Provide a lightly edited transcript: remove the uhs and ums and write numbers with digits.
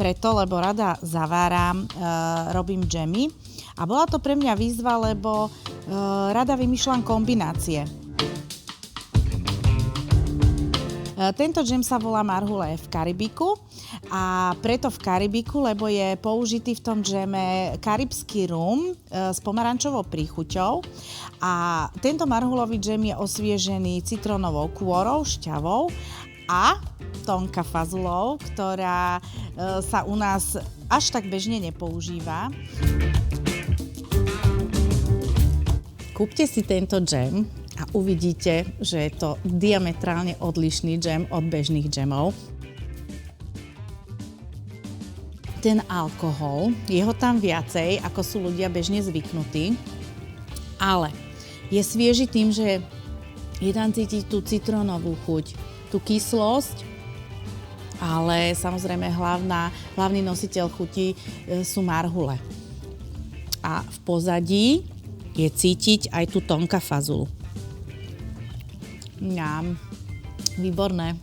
preto, lebo rada zaváram, robím džemy. A bola to pre mňa výzva, lebo rada vymýšľam kombinácie. Tento džem sa volá marhule v Karibiku a preto v Karibiku, lebo je použitý v tom džeme karibský rum s pomarančovou príchuťou a tento marhulový džem je osviežený citrónovou kôrou, šťavou a tonka fazulou, ktorá sa u nás až tak bežne nepoužíva. Kúpte si tento džem a uvidíte, že je to diametrálne odlišný džem od bežných džemov. Ten alkohol, je ho tam viacej, ako sú ľudia bežne zvyknutí, ale je svieži tým, že je tam cítiť tú citrónovú chuť, tú kyslosť, ale samozrejme hlavný nositeľ chuti sú marhule. A v pozadí je cítiť aj tú tonka fazulu. Výborné.